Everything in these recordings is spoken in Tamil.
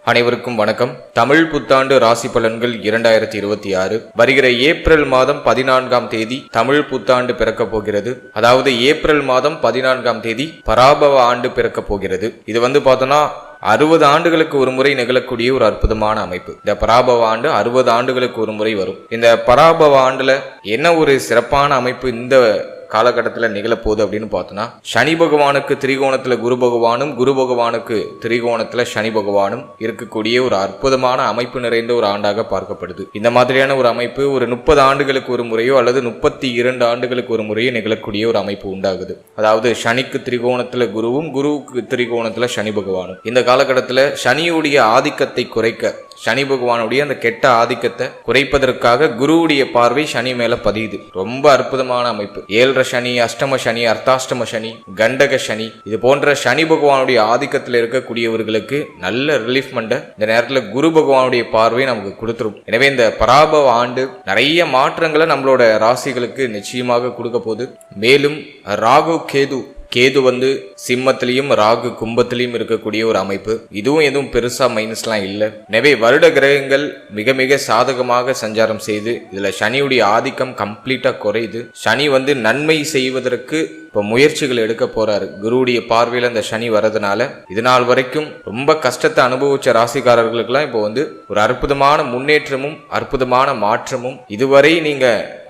அனைவருக்கும் வணக்கம். தமிழ் புத்தாண்டு ராசி பலன்கள் 2026 வருகிற ஏப்ரல் மாதம் 14ஆம் தேதி தமிழ் புத்தாண்டு பிறக்க போகிறது. அதாவது ஏப்ரல் மாதம் 14ஆம் தேதி பராபவ ஆண்டு பிறக்க போகிறது. இது பார்த்தோம்னா 60 ஆண்டுகளுக்கு ஒரு முறை நிகழக்கூடிய ஒரு அற்புதமான அமைப்பு. இந்த பராபவ ஆண்டு 60 ஆண்டுகளுக்கு ஒரு முறை வரும். இந்த பராபவ ஆண்டுல என்ன ஒரு சிறப்பான அமைப்பு இந்த காலகட்டத்தில் நிகழப்போகுது அப்படின்னு பார்த்தோம்னா, சனி பகவானுக்கு திரிகோணத்துல குரு பகவானும், குரு பகவானுக்கு திரிகோணத்துல சனி பகவானும் இருக்கக்கூடிய ஒரு அற்புதமான அமைப்பு நிறைந்த ஒரு ஆண்டாக பார்க்கப்படுது. இந்த மாதிரியான ஒரு அமைப்பு ஒரு 30 ஆண்டுகளுக்கு ஒரு முறையோ அல்லது 32 ஆண்டுகளுக்கு ஒரு முறையோ நிகழக்கூடிய ஒரு அமைப்பு உண்டாகுது. அதாவது சனிக்கு திரிகோணத்துல குருவும், குருவுக்கு திரிகோணத்துல சனி பகவானும். இந்த காலகட்டத்தில் சனியுடைய ஆதிக்கத்தை குறைக்க, சனி பகவானுடைய அந்த கெட்ட ஆதிக்கத்தை குறைப்பதற்காக குருவுடைய பார்வை சனி மேல பதியுது. ரொம்ப அற்புதமான அமைப்பு. 7 சனி, அஷ்டம சனி, அர்த்தாஷ்டம சனி, கண்டக சனி, இது போன்ற சனி பகவானுடைய ஆதிக்கத்தில் இருக்கக்கூடியவர்களுக்கு நல்ல ரிலீஃப்மெண்ட்டை இந்த நேரத்தில் குரு பகவானுடைய பார்வை நமக்கு கொடுத்துரும். எனவே இந்த பராபவ ஆண்டு நிறைய மாற்றங்களை நம்மளோட ராசிகளுக்கு நிச்சயமாக கொடுக்க போகுது. மேலும் ராகு கேது சிம்மத்திலையும் ராகு கும்பத்திலையும் இருக்கக்கூடிய ஒரு அமைப்பு. இதுவும் எதுவும் பெருசா மைனஸ்லாம் இல்லை. எனவே வருட கிரகங்கள் மிக மிக சாதகமாக சஞ்சாரம் செய்து இதுல சனியுடைய ஆதிக்கம் கம்ப்ளீட்டா குறையுது. சனி நன்மை செய்வதற்கு இப்போ முயற்சிகள் எடுக்க போறாரு. குருவுடைய பார்வையில் அந்த சனி வரதுனால இது நாள் வரைக்கும் ரொம்ப கஷ்டத்தை அனுபவிச்ச ராசிக்காரர்களுக்கெல்லாம் இப்போ ஒரு அற்புதமான முன்னேற்றமும் அற்புதமான மாற்றமும், இதுவரை நீங்க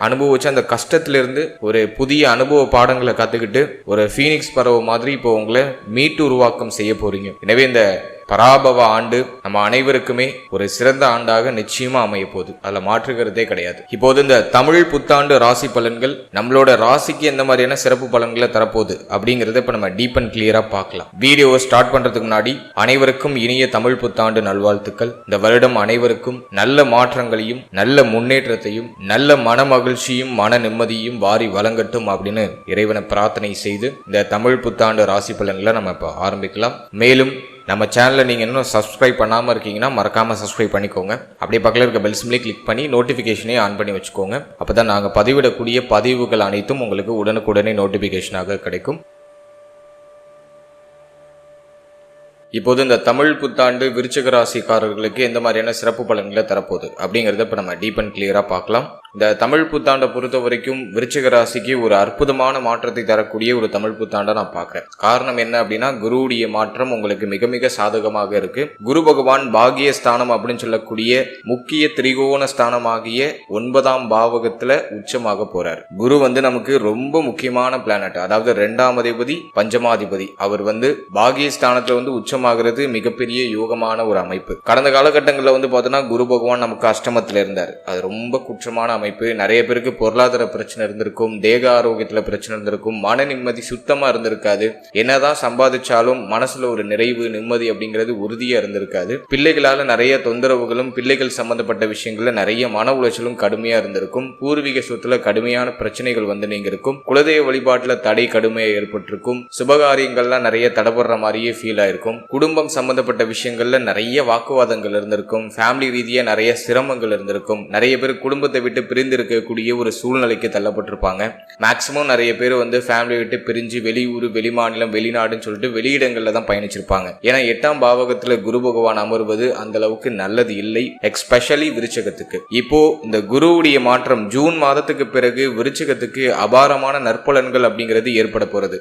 அனுபவிச்ச அந்த கஷ்டத்திலிருந்து ஒரு புதிய அனுபவ பாடங்களை கத்துக்கிட்டு ஒரு ஃபீனிக்ஸ் பறவை மாதிரி இப்போ உங்களை மீட்டு உருவாக்கம் செய்ய போறீங்க. எனவே இந்த பராபவ ஆண்டு நம்ம அனைவருக்குமே ஒரு சிறந்த ஆண்டாக நிச்சயமா அமைய போகுது. அதுல மாற்றுகிறதே கிடையாது. இப்போது இந்த தமிழ் புத்தாண்டு ராசி பலன்கள் நம்மளோட ராசிக்கு எந்த மாதிரியான சிறப்பு பலன்களை தரப்போகுது அப்படிங்கறத இப்ப நம்ம டீப் அண்ட் கிளியரா பார்க்கலாம். வீடியோவை ஸ்டார்ட் பண்றதுக்கு முன்னாடி அனைவருக்கும் இனிய தமிழ் புத்தாண்டு நல்வாழ்த்துக்கள். இந்த வருடம் அனைவருக்கும் நல்ல மாற்றங்களையும் நல்ல முன்னேற்றத்தையும் நல்ல மன மகிழ்ச்சியும் மன நிம்மதியும் வாரி வழங்கட்டும் அப்படின்னு இறைவனை பிரார்த்தனை செய்து இந்த தமிழ் புத்தாண்டு ராசி பலன்களை நம்ம இப்ப ஆரம்பிக்கலாம். மேலும் நம்ம சேனலை நீங்கள் இன்னும் சப்ஸ்கிரைப் பண்ணாமல் இருக்கீங்கன்னா மறக்காமல் சப்ஸ்கிரைப் பண்ணிக்கோங்க. அப்படியே பக்கத்தில் இருக்க பெல் சிம்லே கிளிக் பண்ணி நோட்டிஃபிகேஷனே ஆன் பண்ணி வச்சுக்கோங்க. அப்போ தான் நாங்கள் பதிவிடக்கூடிய பதிவுகள் அனைத்தும் உங்களுக்கு உடனுக்குடனே நோட்டிஃபிகேஷனாக கிடைக்கும். இப்போது இந்த தமிழ் புத்தாண்டு விருச்சிக ராசிக்காரர்களுக்கு எந்த மாதிரியான சிறப்பு பலன்களை தரப்போகுது அப்படிங்கிறத இப்போ நம்ம டீப் அண்ட் கிளியரா பார்க்கலாம். இந்த தமிழ் புத்தாண்டை பொறுத்த வரைக்கும் விருச்சிக ராசிக்கு ஒரு அற்புதமான மாற்றத்தை தரக்கூடிய ஒரு தமிழ் புத்தாண்டை நான் பார்க்கிறேன். காரணம் என்ன அப்படின்னா, குருவுடைய மாற்றம் உங்களுக்கு மிக மிக சாதகமாக இருக்கு. குரு பகவான் பாகிய ஸ்தானம் அப்படின்னு சொல்லக்கூடிய முக்கிய திரிகோண ஸ்தானமாகிய 9ஆம் பாவகத்துல உச்சமாக போறார். குரு நமக்கு ரொம்ப முக்கியமான பிளானட். அதாவது 2ஆம் அதிபதி, பஞ்சமாதிபதி. அவர் பாகிய ஸ்தானத்துல உச்சமாகிறது மிகப்பெரிய யோகமான ஒரு அமைப்பு. கடந்த காலகட்டங்களில் பார்த்தோன்னா குரு பகவான் நமக்கு அஷ்டமத்துல இருந்தார். அது ரொம்ப குற்றமான அமைப்பு. நிறைய பேருக்கு பொருளாதார பிரச்சனை இருந்திருக்கும், தேக ஆரோக்கியத்துல பிரச்சனை இருந்திருக்கும், மன நிம்மதி சுத்தமா இருந்திருக்காது. என்னதான் சம்பாதிச்சாலும் மனசுல ஒரு நிறைவு நிம்மதி அப்படிங்கிறது உறுதியா இருந்திருக்காது. பிள்ளைகளால நிறைய தொந்தரவுகளும், பிள்ளைகள் சம்பந்தப்பட்ட விஷயங்கள்ல நிறைய மன உளைச்சலும் கடுமையா இருந்திருக்கும். பூர்வீக சொத்துல கடுமையான பிரச்சனைகள் நீங்க இருக்கும். குலதெய்வ வழிபாட்டுல தடை கடுமையா ஏற்பட்டிருக்கும். சுபகாரியங்கள்லாம் நிறைய தடைபடுற மாதிரியே ஃபீல் ஆயிருக்கும். குடும்பம் சம்பந்தப்பட்ட விஷயங்கள்ல நிறைய வாக்குவாதங்கள் இருந்திருக்கும். ஃபேமிலி ரீதியா நிறைய சிரமங்கள் இருந்திருக்கும். நிறைய பேர் குடும்பத்தை விட்டு பிரிந்து இருக்கக்கூடிய ஒரு சூழ்நிலைக்கு தள்ளப்பட்டிருப்பாங்க. மேக்சிமம் நிறைய பேர் ஃபேமிலி விட்டு பிரிஞ்சு வெளியூர், வெளிமாநிலம், வெளிநாடுன்னு சொல்லிட்டு வெளியிடங்கள்ல தான் பயணிச்சிருப்பாங்க. ஏன்னா 8ஆம் பாவகத்துல குரு பகவான் அமர்வது அந்த அளவுக்கு நல்லது இல்லை, எஸ்பெஷலி விருச்சிகத்துக்கு. இப்போ இந்த குருவுடைய மாற்றம் ஜூன் மாதத்துக்கு பிறகு விருச்சிகத்துக்கு அபாரமான நற்பலன்கள் அப்படிங்கிறது ஏற்பட போறது.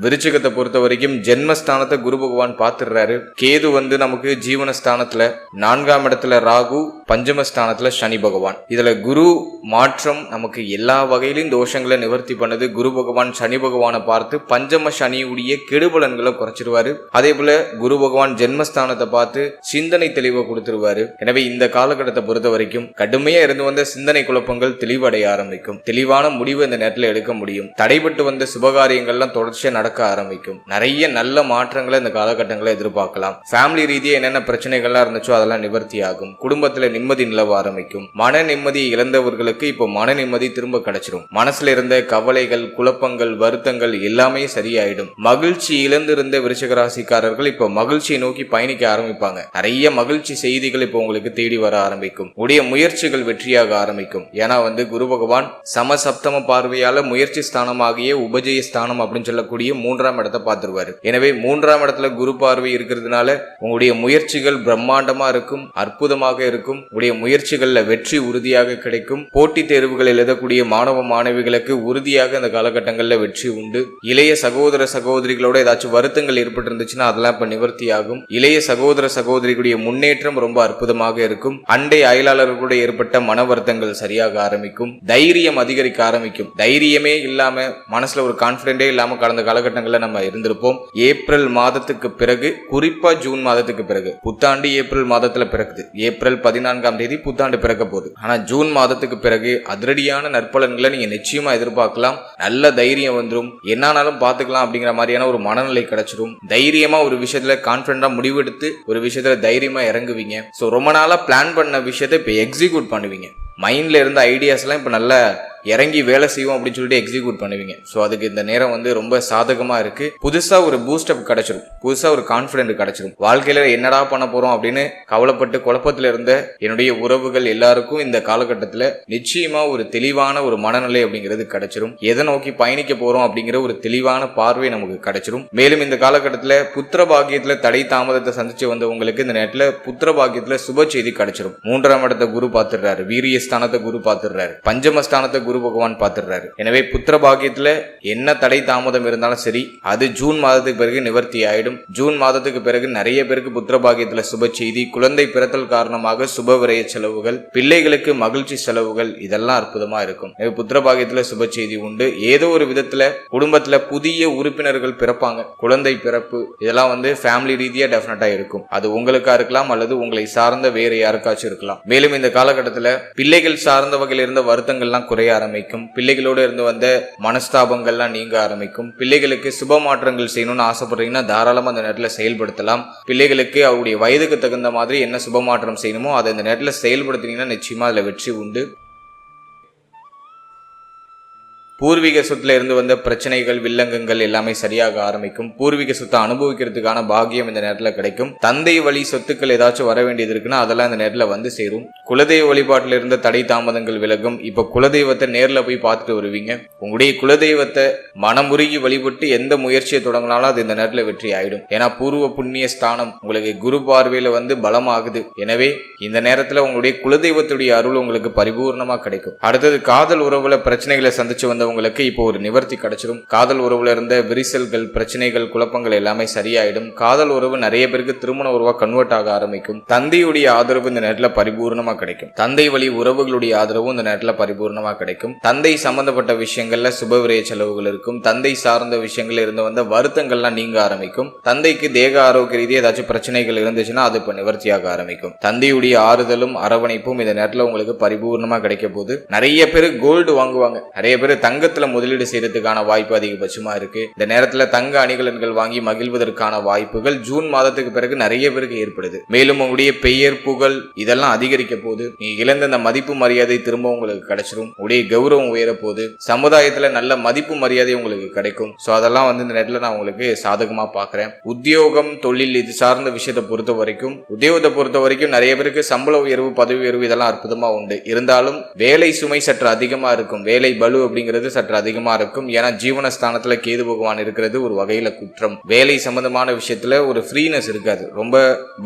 விருச்சிகத்தை பொறுத்த வரைக்கும் ஜென்மஸ்தானத்தை குரு பகவான் பார்த்துடுறாரு. கேது நமக்கு ஜீவனஸ்தானத்துல 4ஆம் இடத்துல ராகு, பஞ்சமஸ்தானத்துல சனி பகவான். இதுல குரு மாற்றம் நமக்கு எல்லா வகையிலும் தோஷங்களை நிவர்த்தி பண்ணது. குரு பகவான் சனி பகவானை பார்த்து பஞ்சம சனியுடைய கெடுபலன்களை குறைச்சிருவாரு. அதே போல குரு பகவான் ஜென்மஸ்தானத்தை பார்த்து சிந்தனை தெளிவை கொடுத்துருவாரு. எனவே இந்த காலகட்டத்தை பொறுத்த வரைக்கும் கடுமையா இருந்து வந்த சிந்தனை குழப்பங்கள் தெளிவடைய ஆரம்பிக்கும். தெளிவான முடிவு இந்த நேரத்தில் எடுக்க முடியும். தடைபட்டு வந்த சுபகாரியங்கள்லாம் தொடர்ச்சியா நடக்க ஆரம்பிக்கும். நிறைய நல்ல மாற்றங்களை இந்த காலகட்டங்களை எதிர்பார்க்கலாம். ஃபேமிலி ரீதியா என்னென்ன பிரச்சனைகள்லாம் இருந்துச்சோ அதெல்லாம் நிவர்த்தி ஆகும். குடும்பத்துல நிம்மதி நிலவ ஆரம்பிக்கும். மன நிம்மதியை இழந்தவர்களுக்கு இப்போ மன நிம்மதி திரும்ப கிடைச்சிடும். மனசுல இருந்த கவலைகள், குழப்பங்கள், வருத்தங்கள் எல்லாமே சரியாயிடும். மகிழ்ச்சி இழந்திருந்த விருச்சிக ராசிக்காரர்கள் இப்போ மகிழ்ச்சியை நோக்கி பயணிக்க ஆரம்பிப்பாங்க. நிறைய மகிழ்ச்சி செய்திகள் இப்போ உங்களுக்கு தேடி வர ஆரம்பிக்கும். உடைய முயற்சிகள் வெற்றியாக ஆரம்பிக்கும். ஏன்னா குரு பகவான் சமசப்தம பார்வையால முயற்சி ஸ்தானமாகிய உபஜய ஸ்தானம் அப்படின்னு சொல்லக்கூடிய இருக்கக்கூடிய 3ஆம் இடத்தை பார்த்துருவாரு. எனவே 3ஆம் இடத்துல குரு பார்வை இருக்கிறதுனால உங்களுடைய முயற்சிகள் பிரம்மாண்டமா இருக்கும், அற்புதமாக இருக்கும். உங்களுடைய முயற்சிகள்ல வெற்றி உறுதியாக கிடைக்கும். போட்டித் தேர்வுகள் எழுதக்கூடிய மாணவ மாணவிகளுக்கு உறுதியாக இந்த காலகட்டங்கள்ல வெற்றி உண்டு. இளைய சகோதர சகோதரிகளோட ஏதாச்சும் வருத்தங்கள் ஏற்பட்டு இருந்துச்சுன்னா அதெல்லாம் இப்ப நிவர்த்தி ஆகும். இளைய சகோதர சகோதரிகளுடைய முன்னேற்றம் ரொம்ப அற்புதமாக இருக்கும். அண்டை அயலாளர்களோட ஏற்பட்ட மன வருத்தங்கள் சரியாக ஆரம்பிக்கும். தைரியம் அதிகரிக்க ஆரம்பிக்கும். தைரியமே இல்லாம மனசுல ஒரு கான்பிடென்டே இல்லாம கடந்த காலகட்டங்கள்ல நம்ம இருந்திருப்போம். ஏப்ரல் மாதத்துக்கு பிறகு, குறிப்பா ஜூன் மாதத்துக்கு பிறகு, புத்தாண்டு ஏப்ரல் மாதத்துல பிறகுது. ஏப்ரல் 14ஆம் தேதி புத்தாண்டு பிறக்க போகுது. ஆனா ஜூன் மாதத்துக்கு பிறகு அதிரடியான நற்பலன்களை நீங்க நிச்சயமா எதிர்பார்க்கலாம். நல்ல தைரியம் வந்துடும். என்னானாலும் பாத்துக்கலாம் அப்படிங்கிற மாதிரியான ஒரு மனநிலை கிடைச்சிடும். தைரியமா ஒரு விஷயத்துல கான்பிடண்டா முடிவெடுத்து ஒரு விஷயத்துல தைரியமா இறங்குவீங்க. சோ ரொம்ப நாளா பிளான் பண்ண விஷயத்தை இப்ப எக்ஸிக்யூட் பண்ணுவீங்க. மைண்ட்ல இருந்த ஐடியாஸ் எல்லாம் இப்ப நல்ல இறங்கி வேலை செய்வோம் அப்படின்னு சொல்லிட்டு எக்ஸிக்யூட் பண்ணுவீங்க. ஸோ அதுக்கு இந்த நேரம் வந்து ரொம்ப சாதகமா இருக்கு. புதுசா ஒரு பூஸ்டப் கிடைச்சிடும். புதுசா ஒரு கான்பிடென்ட் கிடைச்சிடும். வாழ்க்கையில என்னடா பண்ண போறோம் அப்படின்னு கவலைப்பட்டு குழப்பத்துல இருந்த என்னுடைய உறவுகள் எல்லாருக்கும் இந்த காலகட்டத்துல நிச்சயமா ஒரு தெளிவான ஒரு மனநிலை அப்படிங்கிறது கிடைச்சிடும். எதை நோக்கி பயணிக்க போறோம் அப்படிங்கிற ஒரு தெளிவான பார்வை நமக்கு கிடைச்சிடும். மேலும் இந்த காலகட்டத்துல புத்திர பாக்கியத்துல தடை தாமதத்தை சந்திச்சு வந்தவங்களுக்கு இந்த நேரத்துல புத்திர பாக்கியத்துல சுப செய்தி கிடைச்சிடும். 3ஆம் இடத்தை குரு பார்த்துடுறாரு. வீரிய ஸ்தானத்தை குரு பார்த்துடுறாரு. பஞ்சமஸ்தானத்தை குரு பகவான் பார்த்துடுறாரு. எனவே புத்திர பாக்கியத்துல என்ன தடை தாமதம் இருந்தாலும் சரி, அது ஜூன் மாதத்துக்கு பிறகு நிவர்த்தி ஆயிடும். ஜூன் மாதத்துக்கு பிறகு நிறைய பேருக்கு புத்திர பாக்கியத்துல சுப செய்தி, குழந்தை பிறத்தல் காரணமாக சுப விரய செலவுகள், பிள்ளைகளுக்கு மகிழ்ச்சி செலவுகள், இதெல்லாம் அற்புதமா இருக்கும். புத்திர பாக்கியத்துல சுப செய்தி உண்டு. ஏதோ ஒரு விதத்துல குடும்பத்துல புதிய உறுப்பினர்கள் பிறப்பாங்க. குழந்தை பிறப்பு இதெல்லாம் வந்து ஃபேமிலி ரீதியா டெஃபினட்டா இருக்கும். அது உங்களுக்கா இருக்கலாம் அல்லது உங்களை சார்ந்த வேற யாருக்காச்சும் இருக்கலாம். மேலும் இந்த காலகட்டத்துல பிள்ளைகள் சார்ந்த வகையில் இருந்த வருத்தங்கள்லாம் குறைய ஆரம்பிக்கும். பிள்ளைகளோடு இருந்து வந்த மனஸ்தாபங்கள்லாம் நீங்க ஆரம்பிக்கும். பிள்ளைகளுக்கு சுப மாற்றங்கள் செய்யணும்னு ஆசைப்படுறீங்கன்னா தாராளமா அந்த நேரத்தில் செயல்படுத்தலாம். பிள்ளைகளுக்கு அவருடைய வயதுக்கு தகுந்த மாதிரி என்ன சுப மாற்றம் செய்யணுமோ அதை இந்த நேரத்தில் செயல்படுத்தினீங்கன்னா நிச்சயமா அதுல வெற்றி உண்டு. பூர்வீக சொத்துல இருந்து வந்த பிரச்சனைகள், வில்லங்கங்கள் எல்லாமே சரியாக ஆரம்பிக்கும். பூர்வீக சொத்தை அனுபவிக்கிறதுக்கான பாக்கியம் இந்த நேரத்தில் கிடைக்கும். தந்தை வழி சொத்துக்கள் ஏதாச்சும் வர வேண்டியது இருக்குன்னா அதெல்லாம் இந்த நேரத்தில் வந்து சேரும். குலதெய்வ வழிபாட்டில் இருந்த தடை தாமதங்கள் விலகும். இப்ப குலதெய்வத்தை நேர்ல போய் பார்த்துட்டு வருவீங்க. உங்களுடைய குலதெய்வத்தை மனமுருகி வழிபட்டு எந்த முயற்சியை தொடங்கினாலும் அது இந்த நேரத்தில் வெற்றி ஆயிடும். ஏன்னா பூர்வ புண்ணிய ஸ்தானம் உங்களுக்கு குரு பார்வையில வந்து பலமாகுது. எனவே இந்த நேரத்தில் உங்களுடைய குலதெய்வத்துடைய அருள் உங்களுக்கு பரிபூர்ணமா கிடைக்கும். அடுத்தது காதல் உறவுல பிரச்சனைகளை சந்திச்சு வந்த உங்களுக்கு இப்போ ஒரு நிவர்த்தி கிடைச்சிடும். காதல் உறவுல இருந்த விரிசல்கள், பிரச்சனைகள், குழப்பங்கள் எல்லாமே சரியாயிடும். காதல் உறவு நிறைய பேருக்கு திருமண உறவா கன்வெர்ட் ஆக ஆரம்பிக்கும். தந்தையுடைய ஆதரவு இந்த நேரத்தில் பரிபூர்ணமா கிடைக்கும். தந்தை வழி உறவுகளுடைய ஆதரவும் இந்த நேரத்தில் பரிபூர்ணமா கிடைக்கும். தந்தை சம்பந்தப்பட்ட விஷயங்கள்ல சுபவிரய செலவுகள் இருக்கும். தந்தை சார்ந்த விஷயங்கள்ல இருந்து வந்த வருத்தங்கள்லாம் நீங்க ஆரம்பிக்கும். தந்தைக்கு தேக ஆரோக்கிய ரீதியாக ஏதாச்சும் பிரச்சனைகள் இருந்துச்சுன்னா அது இப்ப நிவர்த்தியாக ஆரம்பிக்கும். தந்தையுடைய ஆறுதலும் அரவணைப்பும் இந்த நேரத்தில் உங்களுக்கு பரிபூர்ணமா கிடைக்க போகுது. நிறைய பேர் கோல்டு வாங்குவாங்க. நிறைய பேர் தங்கத்துல முதலீடு செய்யறதுக்கான வாய்ப்பு அதிகபட்சமா இருக்கு. இந்த நேரத்துல தங்க அணிகலன்கள் வாங்கி மகிழ்வதற்கான வாய்ப்புகள் ஜூன் மாதத்துக்கு பிறகு நிறைய பேருக்கு ஏற்படுது. மேலும் உங்களுடைய பெயர், புகழ் இதெல்லாம் அதிகரிக்க போது. நீங்க இழந்த அந்த மதிப்பு மரியாதை திரும்ப உங்களுக்கு கிடைச்சிடும். உங்களுடைய கௌரவம் உயர போது. சமுதாயத்துல நல்ல மதிப்பு மரியாதை உங்களுக்கு கிடைக்கும். சோ அதெல்லாம் வந்து இந்த நேரத்துல நான் உங்களுக்கு சாதகமா பாக்குறேன். உத்தியோகம், தொழில் இது சார்ந்த விஷயத்தை பொறுத்த வரைக்கும், உத்தியோகத்தை பொறுத்த வரைக்கும் நிறைய பேருக்கு சம்பள உயர்வு, பதவி உயர்வு இதெல்லாம் அற்புதமா உண்டு. இருந்தாலும் வேலை சுமை சற்று அதிகமா இருக்கும். வேலை பளு அப்படிங்கிறது சற்று அதிகமா இருக்கும். ஏன்னா ஜீவனஸ்தானத்துல கேது பகவான் இருக்கிறது ஒரு வகையில குற்றம். வேலை சம்பந்தமான விஷயத்துல ஒரு ஃப்ரீனஸ் இருக்காது. ரொம்ப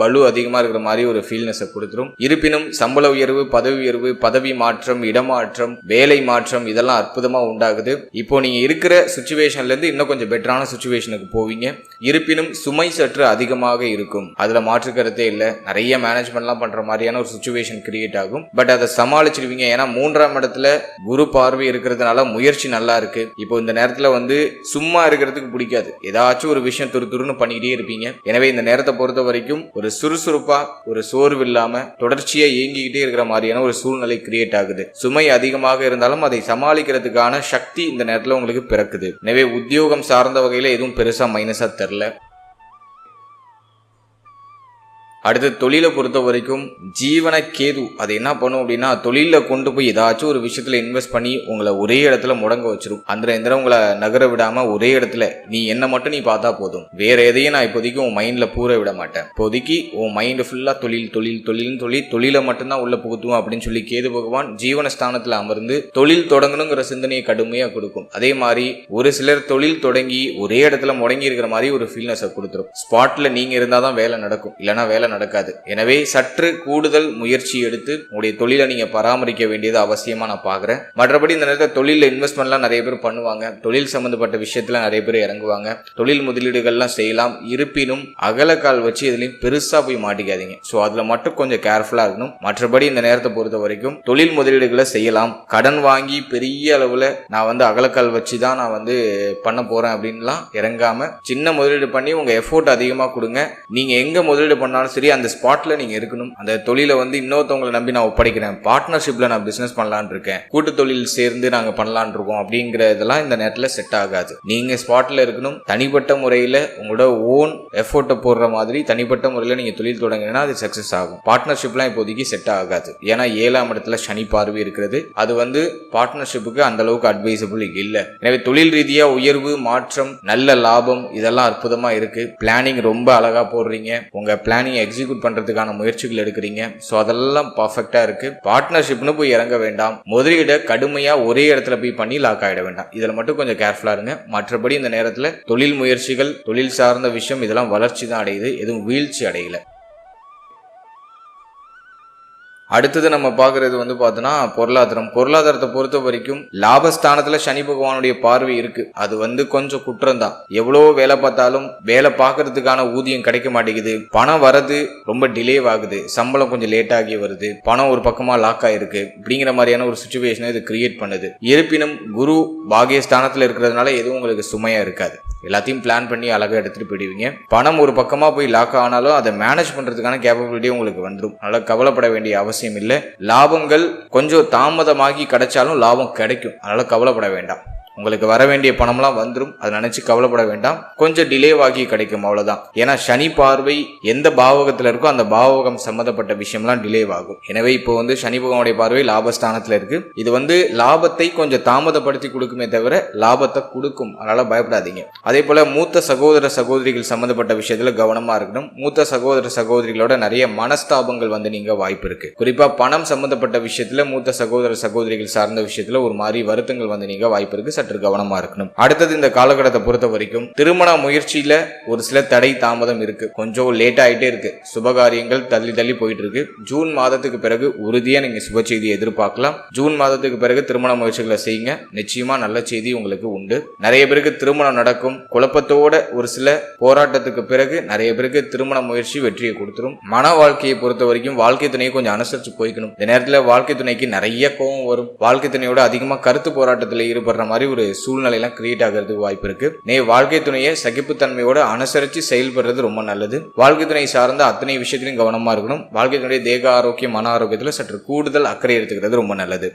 பலு அதிகமா இருக்கிற மாதிரி ஒரு ஃபீல்னஸ் கொடுத்துரும். இருப்பினும் சம்பள உயர்வு, பதவி உயர்வு, பதவி மாற்றம், இடமாற்றம், வேலை மாற்றம் இதெல்லாம் அற்புதமா உண்டாகுது. இப்போ நீங்க இருக்கிற சுச்சுவேஷன்ல இருந்து இன்னும் கொஞ்சம் பெட்டரான சுச்சுவேஷனுக்கு போவீங்க. இருப்பினும் சுமை சற்று அதிகமாக இருக்கும். அதுல மாற்று கருத்தே இல்லை. நிறைய மேனேஜ்மெண்ட்லாம் பண்ற மாதிரியான ஒரு சுச்சுவேஷன் கிரியேட் ஆகும். பட் அதை சமாளிச்சிருவீங்க. ஏன்னா 3ஆம் இடத்துல குரு பார்வை இருக்கிறதுனால முயற்சி நல்லா இருக்கு. இப்போ இந்த நேரத்துல வந்து சும்மா இருக்கிறதுக்கு பிடிக்காது. ஏதாச்சும் ஒரு விஷயம் துருன்னு பண்ணிக்கிட்டே இருப்பீங்க. எனவே இந்த நேரத்தை பொறுத்த வரைக்கும் ஒரு சுறுசுறுப்பா, ஒரு சோர்வு இல்லாம தொடர்ச்சியா இயங்கிக்கிட்டே இருக்கிற மாதிரியான ஒரு சூழ்நிலை கிரியேட் ஆகுது. சுமை அதிகமாக இருந்தாலும் அதை சமாளிக்கிறதுக்கான சக்தி இந்த நேரத்துல உங்களுக்கு பிறக்குது. எனவே உத்தியோகம் சார்ந்த வகையில எதுவும் பெருசா மைனஸா தெரியல. அடுத்து தொழிலை பொறுத்த வரைக்கும் ஜீவன கேது அது என்ன பண்ணும் அப்படின்னா தொழில கொண்டு போய் ஏதாச்சும் ஒரு விஷயத்துல இன்வெஸ்ட் பண்ணி உங்களை ஒரே இடத்துல முடங்க வச்சிரும். அந்த நேரம் உங்களை நகர விடாம ஒரே இடத்துல நீ என்ன மட்டும் நீ பார்த்தா போதும், வேற எதையும் நான் இப்போதைக்கு உன் மைண்ட்ல பூர விட மாட்டேன். இப்போதைக்கு உன் மைண்ட் ஃபுல்லா தொழில் தொழில் தொழில்னு சொல்லி தொழிலை மட்டும்தான் உள்ள புகுத்துவோம் அப்படின்னு சொல்லி கேது பகவான் ஜீவனஸ்தானத்துல அமர்ந்து தொழில் தொடங்கணுங்கிற சிந்தனையை கடுமையா கொடுக்கும். அதே மாதிரி ஒரு சிலர் தொழில் தொடங்கி ஒரே இடத்துல முடங்கி இருக்கிற மாதிரி ஒரு ஃபீல்னஸை கொடுத்துரும். ஸ்பாட்ல நீங்க இருந்தாதான் வேலை நடக்கும், இல்லைன்னா வேலை நடக்காது. எனவே சற்று கூடுதல் முயற்சி எடுத்து உங்களுடைய தொழிலை நீங்க பராமரிக்க வேண்டியது அவசியமா நான் பாக்குறேன். மற்றபடி இந்த நேரத்தில் தொழில இன்வெஸ்ட்மெண்ட்லாம் நிறைய பேர் பண்ணுவாங்க, தொழில் சம்பந்தப்பட்ட விஷயத்துல நிறைய பேர் இறங்குவாங்க, தொழில் முதலீடுகள்லாம் செய்யலாம். இருப்பினும் அகலக்கால் வச்சு இதுலயும் பெருசா போய் மாட்டிக்காதீங்க. ஸோ அதுல மட்டும் கொஞ்சம் கேர்ஃபுல்லா இருக்கணும். மற்றபடி இந்த நேரத்தை பொறுத்த வரைக்கும் தொழில் முதலீடுகளை செய்யலாம். கடன் வாங்கி பெரிய அளவுல நான் அகலக்கால் வச்சு தான் நான் பண்ண போறேன் அப்படின்லாம் இறங்காம சின்ன முதலீடு பண்ணி உங்க எஃபோர்ட் அதிகமா கொடுங்க. நீங்க எங்க முதலீடு பண்ணாலும் சரி அந்த ஸ்பாட்ல நீங்க இருக்கணும். அந்த தொழிலை இன்னொருத்தவங்களை நம்பி நான் ஒப்படைக்கிறேன், பார்ட்னர்ஷிப்ல நான் பிசினஸ் பண்ணலான் இருக்கேன், கூட்டு தொழில் சேர்ந்து நாங்க பண்ணலான் இருக்கோம் அப்படிங்கறதெல்லாம் இந்த நேரத்துல செட் ஆகாது. நீங்க ஸ்பாட்ல இருக்கணும். தனிப்பட்ட முறையில உங்களோட ஓன் எஃபோர்ட்டை போடுற மாதிரி தனிப்பட்ட முறையில நீங்க தொழில் தொடங்கினா அது சக்சஸ் ஆகும். பார்ட்னர்ஷிப்லாம் இப்போதைக்கு செட் ஆகாது. ஏன்னா 7ஆம் இடத்துல சனி பார்வை இருக்கிறது. அது பார்ட்னர்ஷிப்புக்கு அந்த அளவுக்கு அட்வைசபிள் இல்ல. எனவே தொழில் ரீதியா உயர்வு, மாற்றம், நல்ல லாபம் இதெல்லாம் அற்புதமா இருக்கு. பிளானிங் ரொம்ப அழகா போடுறீங்க, உங்க பிளானிங் எக்ஸிக்யூட் பண்றதுக்கான முயற்சிகள் எடுக்கிறீங்க. சோ அதெல்லாம் பர்ஃபெக்டா இருக்கு. பார்ட்னர்ஷிப்னு போய் இறங்க வேண்டாம். முதலீட கடுமையா ஒரே இடத்துல போய் பண்ணி லாக் ஆயிட வேண்டாம். இதுல மட்டும் கொஞ்சம் கேர்ஃபுல்லா இருங்க. மற்றபடி இந்த நேரத்துல தொழில் முயற்சிகள், தொழில் சார்ந்த விஷயம் இதெல்லாம் வளர்ச்சி தான் அடையுது, எதுவும் வீழ்ச்சி அடையல. அடுத்தது நம்ம பாக்குறது பார்த்தோன்னா பொருளாதாரத்தை பொறுத்த வரைக்கும் லாபஸ்தானத்துல சனி பகவானுடைய பார்வை இருக்கு. அது கொஞ்சம் குற்றம் தான். எவ்வளவு வேலை பார்த்தாலும் வேலை பார்க்கறதுக்கான ஊதியம் கிடைக்க மாட்டேங்குது, பணம் வரது ரொம்ப டிலே ஆகுது, சம்பளம் கொஞ்சம் லேட் ஆகி வருது, பணம் ஒரு பக்கமா லாக் ஆயிருக்கு. அப்படிங்கிற மாதிரியான ஒரு சிச்சுவேஷனை இது கிரியேட் பண்ணுது. இருப்பினும் குரு பாகியஸ்தானத்துல இருக்கிறதுனால எதுவும் உங்களுக்கு சுமையா இருக்காது. எல்லாத்தையும் பிளான் பண்ணி அழகா எடுத்துட்டு போயிடுவீங்க. பணம் ஒரு பக்கமா போய் லாக் ஆனாலும் அதை மேனேஜ் பண்றதுக்கான கேப்பபிலிட்டி உங்களுக்கு வந்துடும். அதனால கவலைப்பட வேண்டிய அவசியம் இல்லை. லாபங்கள் கொஞ்சம் தாமதமாகி கிடைச்சாலும் லாபம் கிடைக்கும். அதனால கவலைப்பட வேண்டாம். உங்களுக்கு வர வேண்டிய பணம்லாம் வந்துடும், அதை நினைச்சு கவலைப்பட வேண்டாம். கொஞ்சம் டிலேவாகி கிடைக்கும், அவ்வளவுதான். ஏன்னா சனி பார்வை எந்த பாவகத்துல இருக்கோ அந்த பாவகம் சம்பந்தப்பட்ட விஷயம்லாம் டிலே ஆகும். எனவே இப்போ சனி பகவானுடைய பார்வை லாபஸ்தானத்துல இருக்கு. இது லாபத்தை கொஞ்சம் தாமதப்படுத்தி கொடுக்குமே தவிர லாபத்தை கொடுக்கும். அதனால பயப்படாதீங்க. அதே போல மூத்த சகோதர சகோதரிகள் சம்பந்தப்பட்ட விஷயத்துல கவனமா இருக்கணும். மூத்த சகோதர சகோதரிகளோட நிறைய மனஸ்தாபங்கள் நீங்க வாய்ப்பு இருக்கு. குறிப்பா பணம் சம்பந்தப்பட்ட விஷயத்துல மூத்த சகோதர சகோதரிகள் சார்ந்த விஷயத்துல ஒரு மாதிரி வருத்தங்கள் நீங்க வாய்ப்பு இருக்கு. சற்று கவனமா இருக்கணும். அடுத்தது இந்த காலகட்டத்தை பொறுத்த வரைக்கும் திருமண முயற்சியில ஒரு சில தடை தாமதம் இருக்கு, கொஞ்சம் லேட் ஆயிட்டே இருக்கு. சுபகாரியங்கள் தள்ளி போயிட்டு இருக்கு. ஜூன் மாதத்துக்கு பிறகு உறுதியா நீங்க சுப செய்தி எதிர்பார்க்கலாம். ஜூன் மாதத்துக்கு பிறகு திருமண முயற்சிகளை செய்யுங்க, நிச்சயமா நல்ல செய்தி உங்களுக்கு உண்டு. நிறைய பேருக்கு திருமணம் நடக்கும். குழப்பத்தோட ஒரு சில போராட்டத்துக்கு பிறகு நிறைய பேருக்கு திருமண முயற்சி வெற்றியை கொடுத்துரும். மன வாழ்க்கையை பொறுத்த வரைக்கும் வாழ்க்கை துணையை கொஞ்சம் அனுசரிச்சு போய்க்கணும். இந்த நேரத்துல வாழ்க்கை துணைக்கு நிறைய கோபம் வரும். வாழ்க்கை துணையோட அதிகமா கருத்து போராட்டத்தில் ஈடுபடுற மாதிரி ஒரு சூழ்நிலை எல்லாம் கிரியேட் ஆகிறதுக்கு வாய்ப்பு இருக்கு. வாழ்க்கை துணையை சகிப்புத்தன்மையோட அனுசரிச்சு செயல்படுறது ரொம்ப நல்லது. வாழ்க்கை துணை சார்ந்த அத்தனை விஷயத்திலையும் கவனமா இருக்கணும். வாழ்க்கை துணைய தேக ஆரோக்கியம், மன ஆரோக்கியத்துல சற்று கூடுதல் அக்கறை எடுத்துக்கிறது ரொம்ப நல்லது.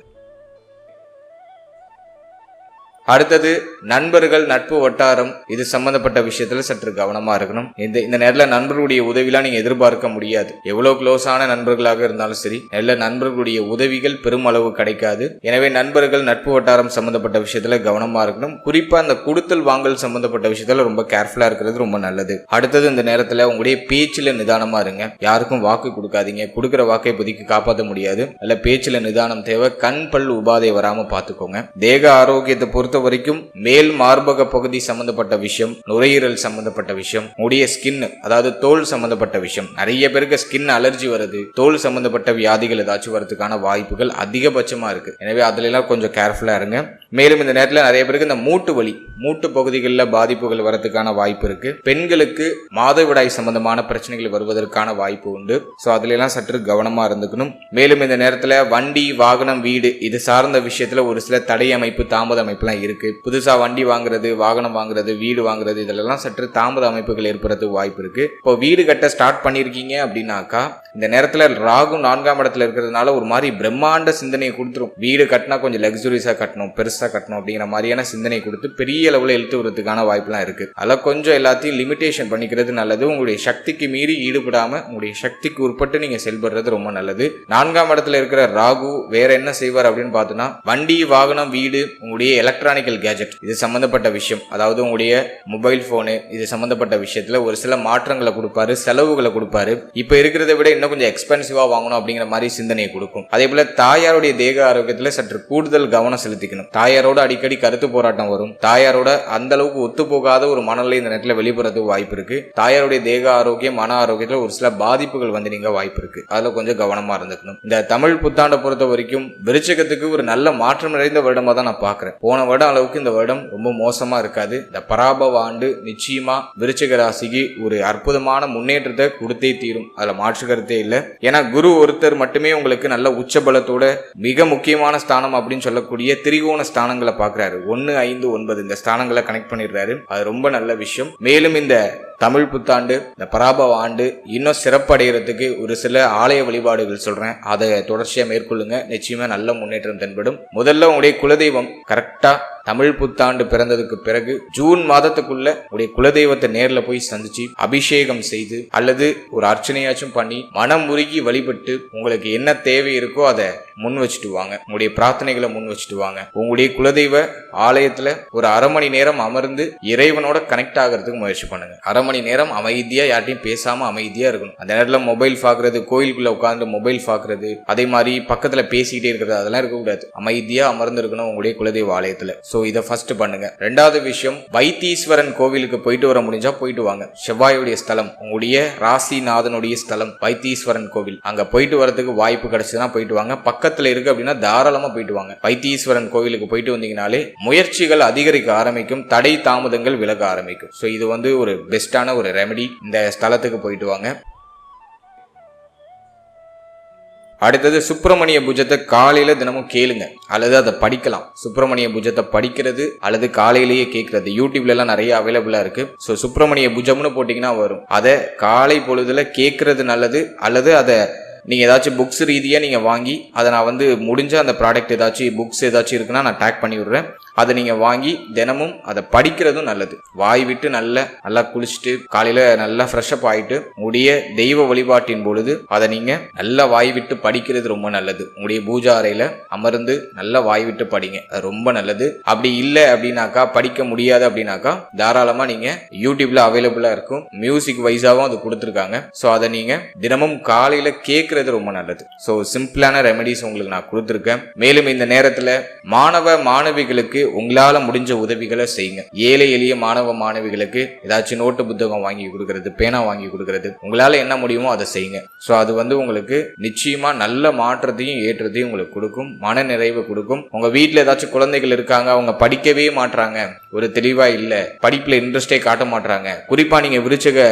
அடுத்தது நண்பர்கள், நட்பு வட்டாரம் இது சம்பந்தப்பட்ட விஷயத்துல சற்று கவனமா இருக்கணும். இந்த நேரத்துல நண்பர்களுடைய உதவிலாம் நீங்க எதிர்பார்க்க முடியாது. எவ்வளவு க்ளோஸான நண்பர்களாக இருந்தாலும் சரி, நல்ல நண்பர்களுடைய உதவிகள் பெருமளவு கிடைக்காது. எனவே நண்பர்கள், நட்பு வட்டாரம் சம்பந்தப்பட்ட விஷயத்துல கவனமா இருக்கணும். குறிப்பா அந்த கொடுத்தல் வாங்கல் சம்பந்தப்பட்ட விஷயத்துல ரொம்ப கேர்ஃபுல்லா இருக்கிறது ரொம்ப நல்லது. அடுத்தது இந்த நேரத்துல உங்களுடைய பேச்சுல நிதானமா இருங்க. யாருக்கும் வாக்கு கொடுக்காதீங்க. கொடுக்கிற வாக்கை இப்போதைக்கு காப்பாற்ற முடியாது. அல்ல பேச்சுல நிதானம் தேவை. கண் பல் உபாதை வராம பாத்துக்கோங்க. தேக ஆரோக்கியத்தை பொறுத்த வரைக்கும் மேல் மார்பக பகுதி சம்பந்தப்பட்ட விஷயம், நுரையீரல் சம்பந்தப்பட்ட விஷயம், உடைய ஸ்கின் அதாவது தோல் சம்பந்தப்பட்ட விஷயம், நிறைய பேருக்கு ஸ்கின் அலர்ஜி வருது, தோல் சம்பந்தப்பட்ட வியாதிகள் ஏதாச்சும் வரதுக்கான வாய்ப்புகள் அதிகபட்சமா இருக்கு. எனவே அதுல எல்லாம் கொஞ்சம் கேர்ஃபுல்லா இருங்க. மேலும் இந்த நேரத்தில் நிறைய பேருக்கு இந்த மூட்டு வலி, மூட்டு பகுதிகளில் பாதிப்புகள் வரதுக்கான வாய்ப்பு இருக்கு. பெண்களுக்கு மாதவிடாய் சம்பந்தமான பிரச்சனைகள் வருவதற்கான வாய்ப்பு உண்டு. ஸோ அதுல எல்லாம் சற்று கவனமா இருந்துக்கணும். மேலும் இந்த நேரத்தில் வண்டி, வாகனம், வீடு இது சார்ந்த விஷயத்துல ஒரு சில தடை அமைப்பு, தாமத அமைப்புலாம் இருக்கு. புதுசா வண்டி வாங்குறது, வாகனம் வாங்குறது, வீடு வாங்குறது இதெல்லாம் சற்று தாமத அமைப்புகள் ஏற்படுறதுக்கு வாய்ப்பு இருக்கு. இப்போ வீடு கட்ட ஸ்டார்ட் பண்ணிருக்கீங்க அப்படின்னாக்கா இந்த நேரத்துல ராகு 4ஆம் இடத்துல இருக்கிறதுனால ஒரு மாதிரி பிரம்மாண்ட சிந்தனையை கொடுத்துரும். வீடு கட்டினா கொஞ்சம் லக்ஸுரியஸா கட்டணும், பெருசா கட்டணும் அப்படிங்கிற மாதிரியான சிந்தனை கொடுத்து பெரிய அளவுல இழுத்து வரதுக்கான வாய்ப்புலாம் இருக்கு. அதில் கொஞ்சம் எல்லாத்தையும் லிமிடேஷன் பண்ணிக்கிறது நல்லது. உங்களுடைய சக்திக்கு மீறி ஈடுபடாம உங்களுடைய சக்திக்கு உட்பட்டு நீங்க செயல்படுறது ரொம்ப நல்லது. 4ஆம் இடத்துல இருக்கிற ராகு வேற என்ன செய்வார் அப்படின்னு பார்த்தோம்னா வண்டி, வாகனம், வீடு, உங்களுடைய எலக்ட்ரானிக்கல் கேஜெட் இது சம்பந்தப்பட்ட விஷயம், அதாவது உங்களுடைய மொபைல் போனு இது சம்பந்தப்பட்ட விஷயத்துல ஒரு சில மாற்றங்களை கொடுப்பாரு, செலவுகளை கொடுப்பாரு. இப்ப இருக்கிறத விட இன்னும் கொஞ்சம் எக்ஸ்பென்சிவா வாங்கணும் அப்படிங்கிற மாதிரி சிந்தனையை கொடுக்கும். அதே போல தாயாருடைய தேக ஆரோக்கியத்துல சற்று கூடுதல் கவனம் செலுத்திக்கணும். தாயாரோட அடிக்கடி கருத்து போராட்டம் வரும். தாயாரோட அந்த அளவுக்கு ஒத்து போகாத ஒரு மனநிலை இந்த நேரத்தில் வெளிப்படுறதுக்கு வாய்ப்பு இருக்கு. தாயாருடைய தேக ஆரோக்கியம், மன ஆரோக்கியத்துல ஒரு சில பாதிப்புகள் வந்து நீங்க வாய்ப்பு இருக்கு. அதுல கொஞ்சம் கவனமா இருந்துக்கணும். இந்த தமிழ் புத்தாண்டை பொறுத்த வரைக்கும் விருச்சிகத்துக்கு ஒரு நல்ல மாற்றம் நிறைந்த வருடமா தான் நான் பாக்குறேன். போன வருடம் அளவுக்கு இந்த வருடம் ரொம்ப மோசமா இருக்காது. இந்த பராபவ ஆண்டு நிச்சயமா விருச்சிக ராசிக்கு ஒரு அற்புதமான முன்னேற்றத்தை கொடுத்தே தீரும். அதுல மாற்று கருத்தே இல்லை. ஏன்னா குரு ஒருத்தர் மட்டுமே உங்களுக்கு நல்ல உச்சபலத்தோட மிக முக்கியமான ஸ்தானம் அப்படின்னு சொல்லக்கூடிய திரிகோண ஸ்தானங்களை பாக்குறாரு. 1, 5, 9 இந்த ஸ்தானங்களை கனெக்ட் பண்ணிடுறாரு. அது ரொம்ப நல்ல விஷயம். மேலும் இந்த தமிழ் புத்தாண்டு, இந்த பராபவ ஆண்டு இன்னும் சிறப்படைகிறதுக்கு ஒரு சில ஆலய வழிபாடுகள் சொல்றேன். அதை தொடர்ச்சியா மேற்கொள்ளுங்க. நிச்சயமா நல்ல முன்னேற்றம் தென்படும். முதல்ல உங்களுடைய குலதெய்வம் கரெக்டா தமிழ் புத்தாண்டு பிறந்ததுக்கு பிறகு ஜூன் மாதத்துக்குள்ள உடைய குலதெய்வத்தை நேர்ல போய் சந்திச்சு அபிஷேகம் செய்து அல்லது ஒரு அர்ச்சனையாச்சும் பண்ணி மனம் உருகி வழிபட்டு உங்களுக்கு என்ன தேவை இருக்கோ அதை முன் வச்சுட்டு வாங்க. உங்களுடைய பிரார்த்தனைகளை முன் வச்சுட்டு வாங்க. உங்களுடைய குலதெய்வ ஆலயத்துல ஒரு அரை மணி நேரம் அமர்ந்து இறைவனோட கனெக்ட் ஆகிறதுக்கு முயற்சி பண்ணுங்க. அரை மணி நேரம் அமைதியா யார்ட்டையும் பேசாம அமைதியா இருக்கணும். அந்த நேரத்துல மொபைல் பாக்குறது, கோயிலுக்குள்ள உட்கார்ந்து மொபைல் பாக்குறது, அதே மாதிரி பக்கத்துல பேசிக்கிட்டே இருக்கிறது அதெல்லாம் இருக்கக்கூடாது. அமைதியா அமர்ந்து இருக்கணும் உங்களுடைய குலதெய்வ ஆலயத்துல. இதை ஃபர்ஸ்ட் பண்ணுங்க. ரெண்டாவது விஷயம், வைத்தீஸ்வரன் கோவிலுக்கு போயிட்டு வர முடிஞ்சா போயிட்டு வாங்க. செவ்வாயுடைய ஸ்தலம், உங்களுடைய ராசிநாதனுடைய ஸ்தலம் வைத்தீஸ்வரன் கோவில். அங்க போயிட்டு வரதுக்கு வாய்ப்பு கிடைச்சதுன்னா போயிட்டு வாங்க. பக்கத்துல இருக்கு அப்படின்னா தாராளமா போயிட்டு வாங்க. வைத்தீஸ்வரன் கோவிலுக்கு போயிட்டு வந்தீங்கனாலே முயற்சிகள் அதிகரிக்க ஆரம்பிக்கும், தடை தாமதங்கள் விலக ஆரம்பிக்கும். இது வந்து ஒரு பெஸ்டான ஒரு ரெமெடி. இந்த ஸ்தலத்துக்கு போயிட்டு வாங்க. அடுத்தது சுப்பிரமணிய பூஜத்தை காலையில தினமும் கேளுங்க அல்லது அதை படிக்கலாம். சுப்பிரமணிய பூஜத்தை படிக்கிறது அல்லது காலையிலேயே கேட்கறது யூடியூப்ல எல்லாம் நிறைய அவைலபிளா இருக்கு. சுப்பிரமணிய பூஜம்னு போட்டீங்கன்னா வரும். அதை காலை பொழுதுல கேட்கறது நல்லது. அல்லது அதை நீங்க ஏதாச்சும் புக்ஸ் ரீதியா நீங்க வாங்கி அதை நான் வந்து முடிஞ்ச அந்த ப்ராடக்ட் ஏதாச்சும் புக்ஸ் ஏதாச்சும் இருக்குன்னா நான் டேக் பண்ணி விடுறேன். அதை நீங்க வாங்கி தினமும் அதை படிக்கிறதும் நல்லது. வாய் விட்டு நல்லா குளிச்சுட்டு காலையில நல்லா ஃப்ரெஷ் அப் ஆயிட்டு உடைய தெய்வ வழிபாட்டின் பொழுது அதை நீங்க நல்லா வாய் விட்டு படிக்கிறது ரொம்ப நல்லது. உங்களுடைய பூஜா அறையில அமர்ந்து நல்லா வாய் விட்டு படிங்க, அது ரொம்ப நல்லது. அப்படி இல்லை அப்படின்னாக்கா, படிக்க முடியாது அப்படின்னாக்கா, தாராளமா நீங்க யூடியூப்ல அவைலபிளா இருக்கும், மியூசிக் வைஸாவும் அது கொடுத்துருக்காங்க. அதை நீங்க தினமும் காலையில கேட்கறது ரொம்ப நல்லது. சிம்பிளான ரெமெடிஸ் உங்களுக்கு நான் கொடுத்துருக்கேன். மேலும் இந்த நேரத்துல மாணவ மாணவிகளுக்கு உங்களால முடிஞ்ச உதவிகளை செய்யுங்க. ஏழை எளிய மாணவ மாணவிகளுக்கு ஏதாச்சும் நோட்டு புத்தகம் வாங்கி கொடுக்கறது, பேனா வாங்கி கொடுக்கறது, உங்களால என்ன முடியுமோ அதை செய்யுங்க. அது வந்து உங்களுக்கு நிச்சயமா நல்ல மாற்றத்தையும் ஏற்றத்தையும் உங்களுக்கு கொடுக்கும், மன நிறைவு கொடுக்கும். உங்க வீட்டுல ஏதாச்சும் குழந்தைகள் இருக்காங்க, அவங்க படிக்கவே மாட்டாங்க, ஒரு தெளிவா இல்ல, படிப்புல இன்ட்ரெஸ்டே காட்ட மாட்டாங்க, குறிப்பா நீங்க விருச்சிக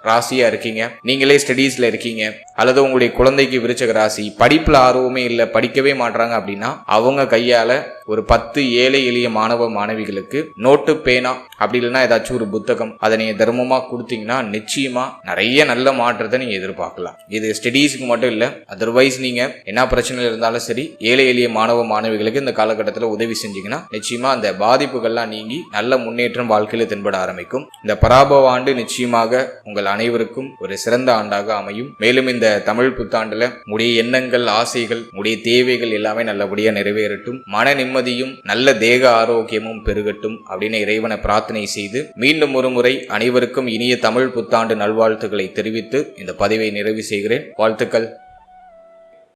ராசியா இருக்கீங்க, நீங்களே ஸ்டடீஸ்ல இருக்கீங்க, அல்லது உங்களுடைய குழந்தைக்கு விருச்சிக ராசி, படிப்புல ஆர்வமே இல்லை, படிக்கவே மாட்டாங்க அப்படின்னா அவங்க கையால ஒரு 10 ஏழை எளிய மாணவ மாணவிகளுக்கு நோட்டு, பேனா, அப்படி இல்லைன்னா ஏதாச்சும் ஒரு புத்தகம் அதை நீங்க தர்மமா கொடுத்தீங்கன்னா நிச்சயமா நிறைய நல்ல மாற்றத்தை நீங்க எதிர்பார்க்கலாம். இது ஸ்டடீஸ்க்கு மட்டும் இல்ல, அதர்வைஸ் நீங்க என்ன பிரச்சனை இருந்தாலும் சரி, ஏழை எளிய மாணவ மாணவிகளுக்கு இந்த காலகட்டத்தில் உதவி செஞ்சீங்கன்னா நிச்சயமா அந்த பாதிப்புகள்லாம் நீங்கி நல்ல முன்னேற்றம் வாழ்க்கையில தென்பட ஆரம்பிக்கும். இந்த பராபவ ஆண்டு நிச்சயமாக உங்கள் அனைவருக்கும் ஒரு சிறந்த ஆண்டாக அமையும். மேலும் இந்த தமிழ் புத்தாண்டுல உடைய எண்ணங்கள், ஆசைகள், உடைய தேவைகள் எல்லாமே நல்லபடியா நிறைவேறட்டும். மன நிம்மதியும் நல்ல தேக ஆரோக்கியமும் பெருகட்டும் அப்படின்னு இறைவனை பிரார்த்தனை செய்து மீண்டும் ஒரு முறை அனைவருக்கும் இனிய தமிழ் புத்தாண்டு நல்வாழ்த்துக்களை தெரிவித்து இந்த பதிவை நிறைவு செய்கிறேன். வாழ்த்துக்கள்.